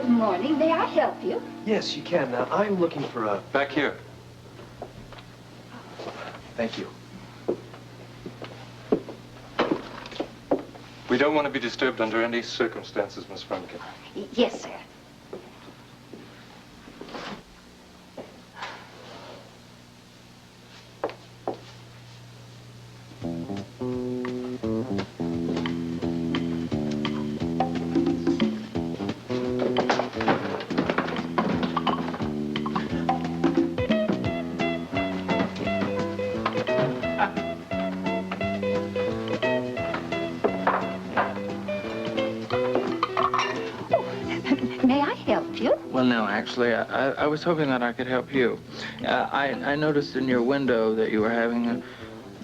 Good morning. May I help you? Yes, you can. I'm looking for a... Back here. Thank you. We don't want to be disturbed under any circumstances, Miss Frumpkin. Yes, sir. May I help you? Well, no, actually, I was hoping that I could help you. I noticed in your window that you were having a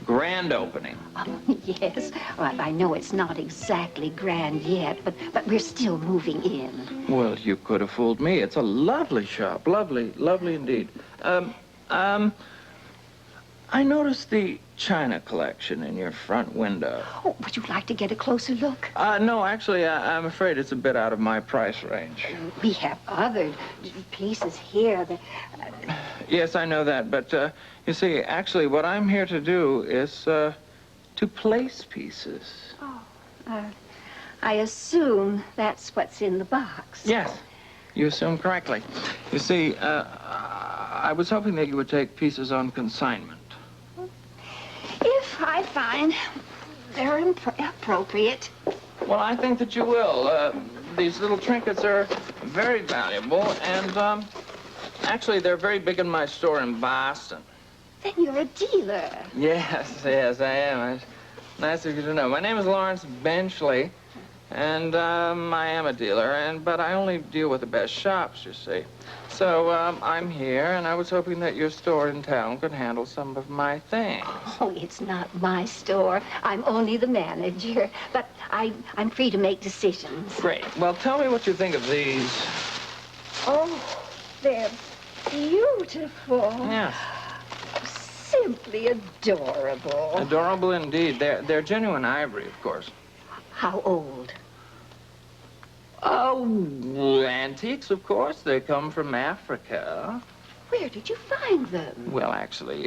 grand opening. Oh, yes. Well, I know it's not exactly grand yet, but we're still moving in. Well, you could have fooled me. It's a lovely shop. Lovely, lovely indeed. I noticed the china collection in your front window. Oh, would you like to get a closer look? No, actually, I'm afraid it's a bit out of my price range. We have other pieces here that... Yes, I know that, but, you see, actually, what I'm here to do is, to place pieces. Oh, I assume that's what's in the box. Yes, you assume correctly. You see, I was hoping that you would take pieces on consignment. If I find they're appropriate. Well, I think that you will. These little trinkets are very valuable, and, actually, they're very big in my store in Boston. Then you're a dealer. Yes, yes, I am. It's nice of you to know. My name is Lawrence Benchley, and, I am a dealer, but I only deal with the best shops, you see. So, I'm here, and I was hoping that your store in town could handle some of my things. Oh, it's not my store. I'm only the manager, but I'm free to make decisions. Great. Well, tell me what you think of these. Oh, they're beautiful. Yes. Simply adorable. Adorable indeed. They're genuine ivory, of course. How old? Oh, antiques, of course. They come from Africa. Where did you find them? Well, actually,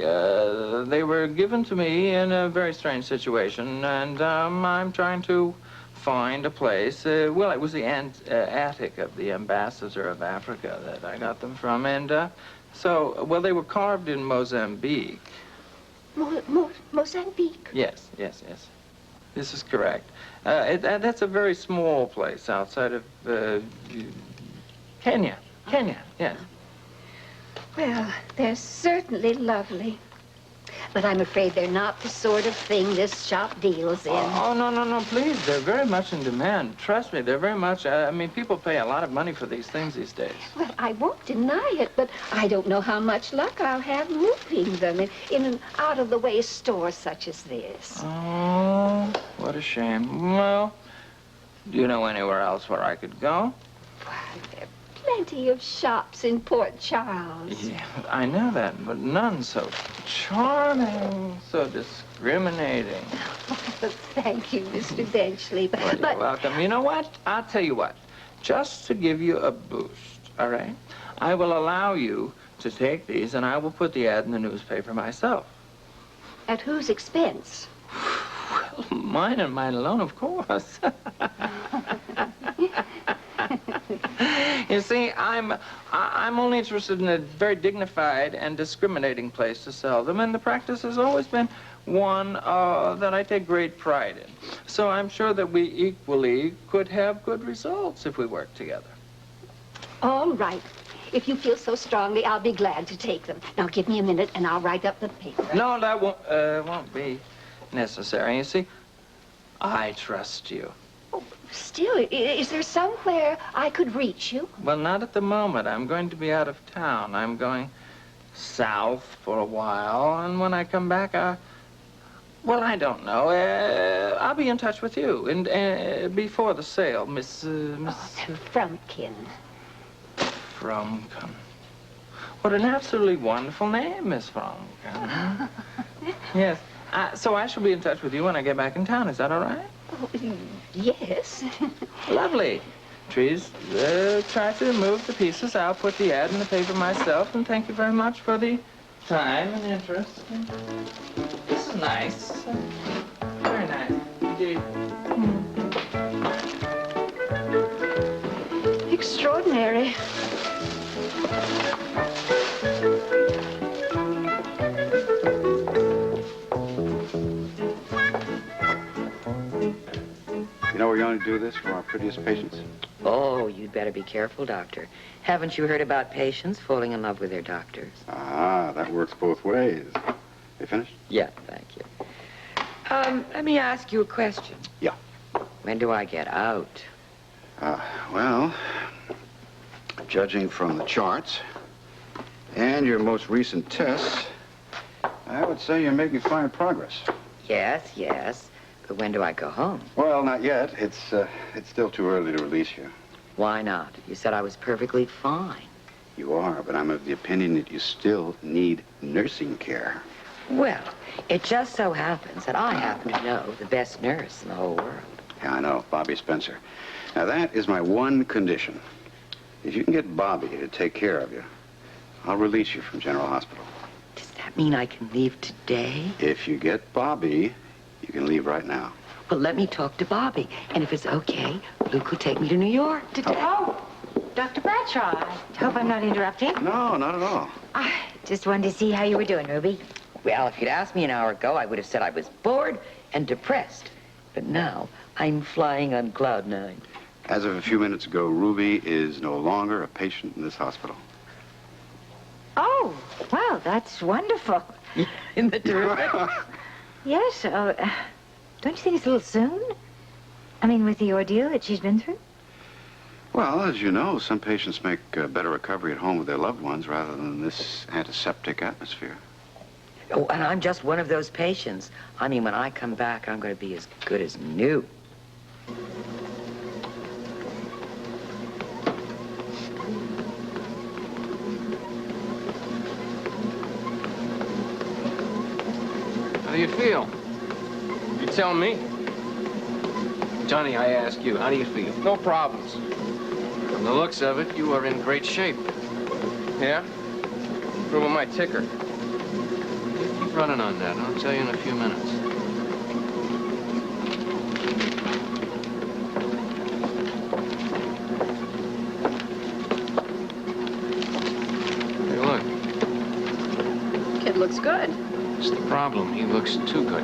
they were given to me in a very strange situation, and I'm trying to find a place. Well, it was the attic of the ambassador of Africa that I got them from, and well, they were carved in Mozambique. Mozambique? Yes, yes, yes. This is correct. That's a very small place outside of Kenya. Kenya, yes. Well, they're certainly lovely. But I'm afraid they're not the sort of thing this shop deals in. Oh, no, please. They're very much in demand. Trust me, they're very much, I mean, people pay a lot of money for these things these days. Well, I won't deny it, but I don't know how much luck I'll have moving them in an out-of-the-way store such as this. Oh, what a shame. Well, do you know anywhere else where I could go? Why, there are plenty of shops in Port Charles. Yeah, I know that, but none so charming, so discriminating. Well, thank you, Mr. Benchley, Well, you're welcome. You know what? I'll tell you what. Just to give you a boost, all right? I will allow you to take these, and I will put the ad in the newspaper myself. At whose expense? Well, mine and mine alone, of course. You see, I'm only interested in a very dignified and discriminating place to sell them, and the practice has always been one that I take great pride in. So I'm sure that we equally could have good results if we work together. All right. If you feel so strongly, I'll be glad to take them. Now, give me a minute, and I'll write up the paper. No, that won't be necessary. You see, I trust you. Oh, still, is there somewhere I could reach you? Well, not at the moment. I'm going to be out of town. I'm going south for a while, and when I come back, well, I don't know. I'll be in touch with you, and before the sale, Miss Frumpkin. Frumpkin. What an absolutely wonderful name, Miss Frumpkin. Yes. So I shall be in touch with you when I get back in town. Is that all right? Oh, yes. Lovely. Please try to move the pieces. I'll put the ad in the paper myself, and thank you very much for the time and interest. This is nice. Very nice indeed. Extraordinary. You know we're going to do this for our prettiest patients? Oh, you'd better be careful, Doctor. Haven't you heard about patients falling in love with their doctors? Ah, that works both ways. You finished? Yeah, thank you. Let me ask you a question. Yeah. When do I get out? Well, judging from the charts and your most recent tests, I would say you're making fine progress. Yes. But when do I go home? Well, not yet. It's still too early to release you. Why not? You said I was perfectly fine. You are, but I'm of the opinion that you still need nursing care. Well, it just so happens that I happen to know the best nurse in the whole world. Yeah, I know, Bobby Spencer. Now, that is my one condition. If you can get Bobby to take care of you, I'll release you from General Hospital. Does that mean I can leave today? If you get Bobby, you can leave right now. Well, let me talk to Bobby. And if it's okay, Luke will take me to New York today. Oh, Dr. Bradshaw. I hope I'm not interrupting. No, not at all. I just wanted to see how you were doing, Ruby. Well, if you'd asked me an hour ago, I would have said I was bored and depressed. But now, I'm flying on cloud nine. As of a few minutes ago, Ruby is no longer a patient in this hospital. Oh, well, that's wonderful. Isn't that terrific? Yes, don't you think it's a little soon? I mean, with the ordeal that she's been through? Well, as you know, some patients make better recovery at home with their loved ones rather than this antiseptic atmosphere. Oh, and I'm just one of those patients. I mean, when I come back, I'm going to be as good as new. How do you feel? You tell me. Johnny, I ask you, how do you feel? No problems. From the looks of it, you are in great shape. Yeah? Prove my ticker. Keep running on that. I'll tell you in a few minutes. Hey, look. Kid looks good. That's the problem. He looks too good.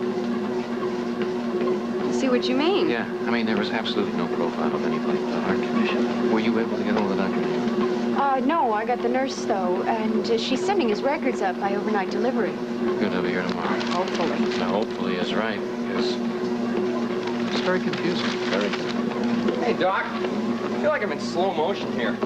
I see what you mean. Yeah, I mean, there was absolutely no profile of anybody with a heart condition. Were you able to get hold of the doctor? No, I got the nurse, though, and she's sending his records up by overnight delivery. Good, I'll be here tomorrow. Hopefully. Now, hopefully is right, because it's very confusing. Very confusing. Hey, Doc. I feel like I'm in slow motion here.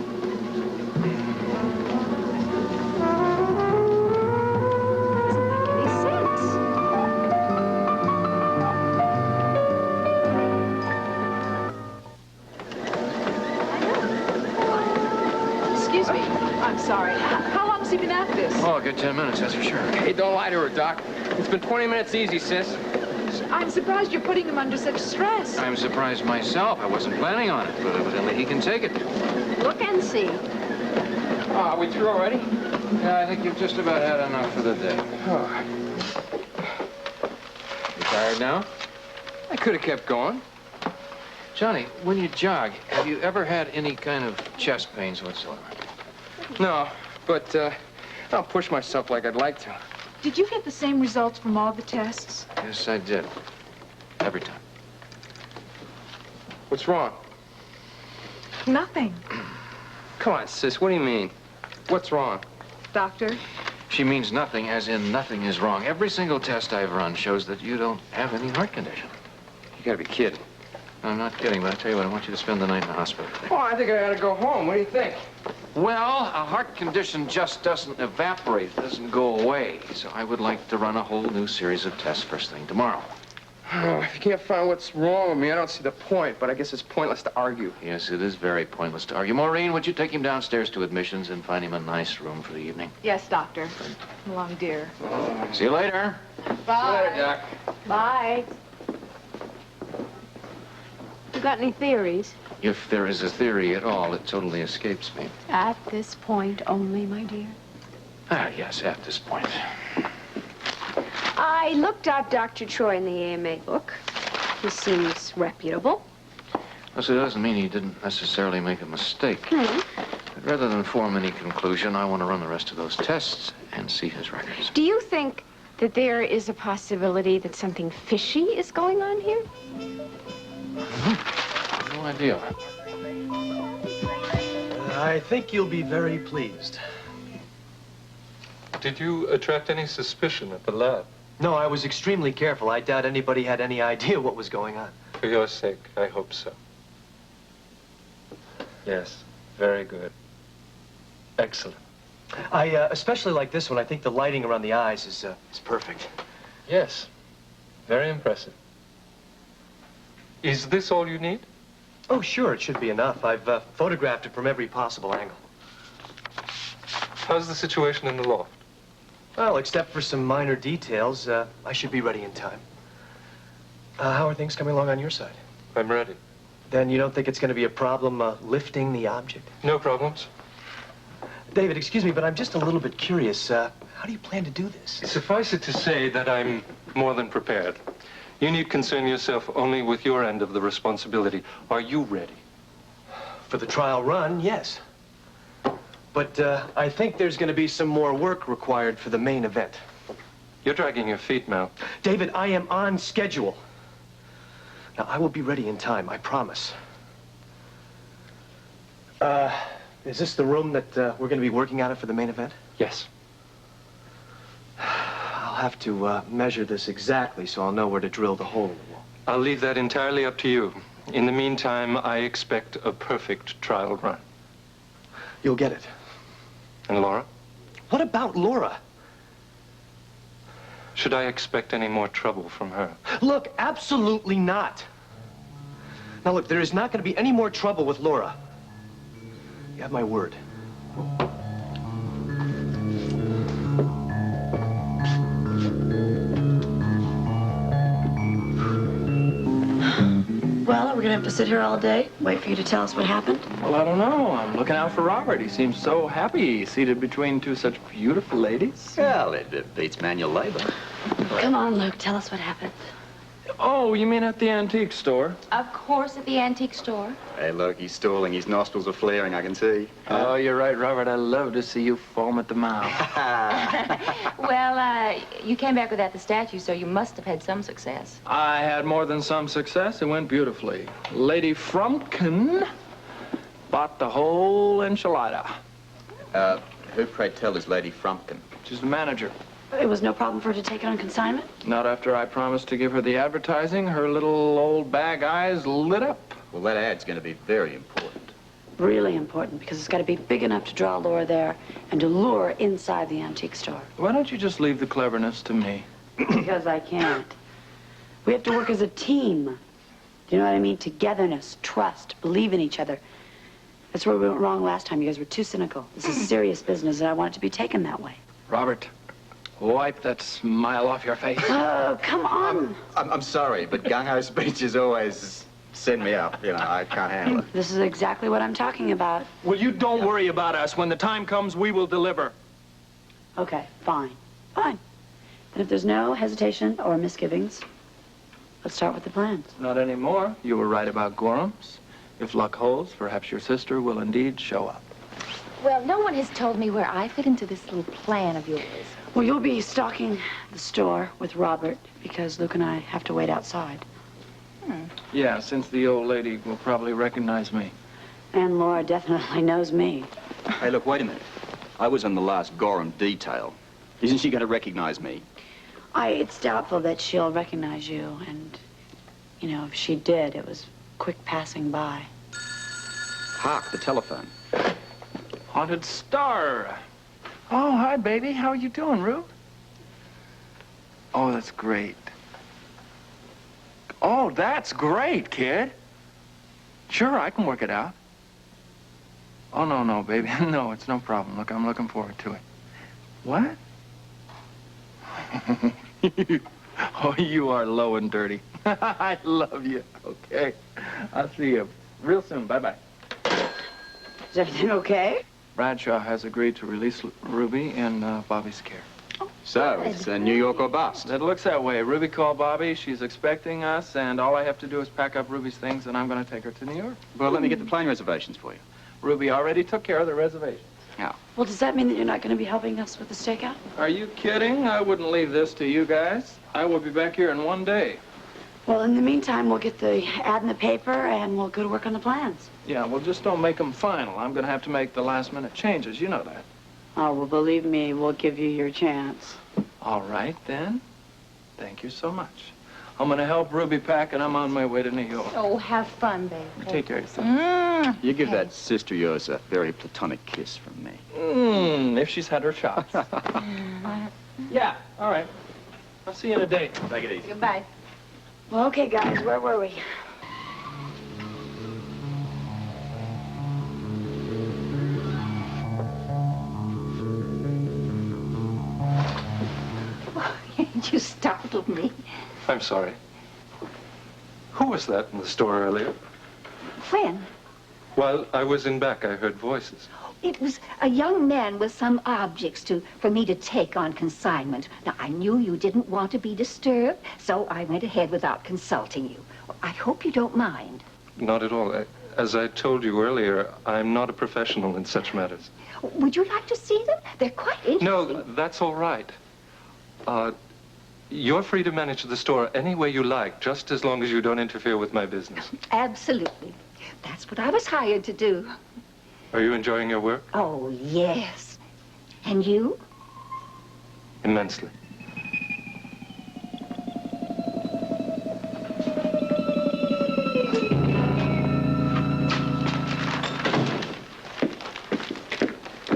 Sorry. How long's he been at this? Oh, a good 10 minutes, that's for sure. Hey, don't lie to her, Doc. It's been 20 minutes easy, sis. I'm surprised you're putting him under such stress. I'm surprised myself. I wasn't planning on it, but evidently he can take it. Look and see. Are we through already? Yeah, I think you've just about had enough for the day. Oh. You tired now? I could have kept going. Johnny, when you jog, have you ever had any kind of chest pains whatsoever? No, but I don't push myself like I'd like to. Did you get the same results from all the tests? Yes, I did. Every time. What's wrong? Nothing. Come on, sis, what do you mean? What's wrong? Doctor? She means nothing, as in nothing is wrong. Every single test I've run shows that you don't have any heart condition. You gotta be kidding. I'm not kidding, but I tell you what, I want you to spend the night in the hospital today. Oh, I think I ought to go home. What do you think? Well, a heart condition just doesn't evaporate. It doesn't go away. So I would like to run a whole new series of tests first thing tomorrow. Oh, if you can't find what's wrong with me, I don't see the point, but I guess it's pointless to argue. Yes, it is very pointless to argue. Maureen, would you take him downstairs to admissions and find him a nice room for the evening? Yes, doctor. Come along, dear. See you later. Bye. See you later, Doc. Bye. You got any theories? If there is a theory at all, it totally escapes me. At this point only, my dear. Ah, yes, at this point. I looked up Dr. Troy in the AMA book. He seems reputable. Well, so it doesn't mean he didn't necessarily make a mistake. But rather than form any conclusion, I want to run the rest of those tests and see his records. Do you think that there is a possibility that something fishy is going on here? No idea. I think you'll be very pleased. Did you attract any suspicion at the lab? No, I was extremely careful. I doubt anybody had any idea what was going on. For your sake, I hope so. Yes, very good. Excellent. I especially like this one. I think the lighting around the eyes is perfect. Yes, very impressive. Is this all you need? Oh, sure, it should be enough. I've photographed it from every possible angle. How's the situation in the loft? Well, except for some minor details, I should be ready in time. How are things coming along on your side? I'm ready. Then you don't think it's going to be a problem lifting the object? No problems. David, excuse me, but I'm just a little bit curious. How do you plan to do this? Suffice it to say that I'm more than prepared. You need concern yourself only with your end of the responsibility. Are you ready? For the trial run, yes. But I think there's going to be some more work required for the main event. You're dragging your feet, Mel. David, I am on schedule. Now, I will be ready in time, I promise. Is this the room that we're going to be working out of for the main event? Yes. I'll have to measure this exactly so I'll know where to drill the hole in the wall. I'll leave that entirely up to you. In the meantime, I expect a perfect trial run. You'll get it. And Laura? What about Laura? Should I expect any more trouble from her? Look, absolutely not. Now, look, there is not going to be any more trouble with Laura. You have my word. Well, are we gonna have to sit here all day? Wait for you to tell us what happened? Well, I don't know. I'm looking out for Robert. He seems so happy, seated between two such beautiful ladies. Well, it beats manual labor. Come on, Luke, tell us what happened. Oh, you mean at the antique store? Of course, at the antique store. Hey, look, he's stalling. His nostrils are flaring, I can see. Oh, you're right, Robert. I love to see you foam at the mouth. Well, you came back without the statue, so you must have had some success. I had more than some success. It went beautifully. Lady Frumpkin bought the whole enchilada. Who, pray tell, is Lady Frumpkin? She's the manager. It was no problem for her to take it on consignment? Not after I promised to give her the advertising. Her little old bag eyes lit up. Well, that ad's going to be very important. Really important, because it's got to be big enough to draw Laura there and to lure inside the antique store. Why don't you just leave the cleverness to me? Because I can't. We have to work as a team. Do you know what I mean? Togetherness, trust, believe in each other. That's where we went wrong last time. You guys were too cynical. This is serious business, and I want it to be taken that way. Robert, wipe that smile off your face. Oh, come on. I'm sorry, but gung-ho speeches always send me up. You know, I can't handle it. This is exactly what I'm talking about. Well, you don't worry about us. When the time comes, we will deliver. Okay, fine. Fine. And if there's no hesitation or misgivings, let's start with the plans. Not anymore. You were right about Gorham's. If luck holds, perhaps your sister will indeed show up. Well, no one has told me where I fit into this little plan of yours. Well, you'll be stalking the store with Robert because Luke and I have to wait outside. Yeah, since the old lady will probably recognize me. And Laura definitely knows me. Hey, look, wait a minute. I was on the last Gorham detail. Isn't she going to recognize me? It's doubtful that she'll recognize you. And, you know, if she did, it was quick passing by. Hark, the telephone. Haunted Star. Oh, hi, baby. How are you doing, Ruth? Oh, that's great. Oh, that's great, kid. Sure, I can work it out. Oh, no, baby. No, it's no problem. Look, I'm looking forward to it. What? Oh, you are low and dirty. I love you. Okay. I'll see you. Real soon. Bye-bye. Is everything okay? Bradshaw has agreed to release Ruby in Bobby's care. So, it's New York or bust. It looks that way. Ruby called Bobby. She's expecting us, and all I have to do is pack up Ruby's things, and I'm going to take her to New York. Well, let me get the plane reservations for you. Ruby already took care of the reservation. Now, Well, does that mean that you're not going to be helping us with the stakeout? Are you kidding? I wouldn't leave this to you guys. I will be back here in 1 day. Well, in the meantime, we'll get the ad in the paper, and we'll go to work on the plans. Yeah, well, just don't make them final. I'm going to have to make the last-minute changes. You know that. Oh, well, believe me, we'll give you your chance. All right, then. Thank you so much. I'm going to help Ruby pack, and I'm on my way to New York. Oh, have fun, babe. Take care of yourself. you give that sister of yours a very platonic kiss from me. If she's had her shots. Yeah, all right. I'll see you in a day. Take it easy. Goodbye. Well, okay, guys, where were we? You startled me. I'm sorry. Who was that in the store earlier? When? While I was in back, I heard voices. It was a young man with some objects for me to take on consignment. Now, I knew you didn't want to be disturbed, so I went ahead without consulting you. I hope you don't mind. Not at all. As I told you earlier, I'm not a professional in such matters. Would you like to see them? They're quite interesting. No, that's all right. You're free to manage the store any way you like, just as long as you don't interfere with my business. Absolutely. That's what I was hired to do. Are you enjoying your work? Oh, yes. And you? Immensely.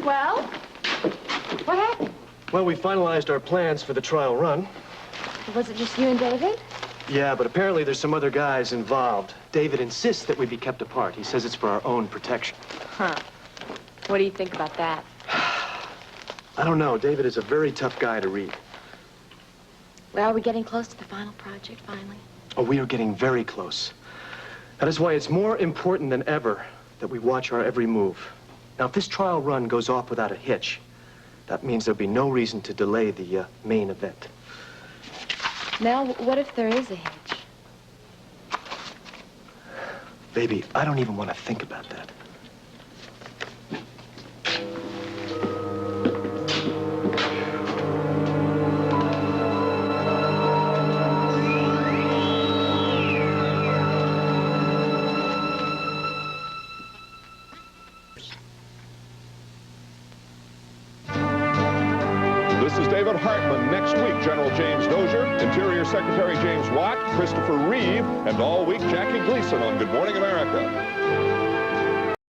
Well, what happened? Well, we finalized our plans for the trial run. Was it just you and David? Yeah, but apparently there's some other guys involved. David insists that we be kept apart. He says it's for our own protection. Huh. What do you think about that? I don't know. David is a very tough guy to read. Well, are we getting close to the final project, finally? Oh, we are getting very close. That is why it's more important than ever that we watch our every move. Now, if this trial run goes off without a hitch, that means there'll be no reason to delay the main event. Mel, what if there is a hitch? Baby, I don't even want to think about that. This is David Hartman. Next week, General James Dozier, Interior Secretary James Watt, Christopher Reeve, and all week, Jackie Gleason on Good Morning America.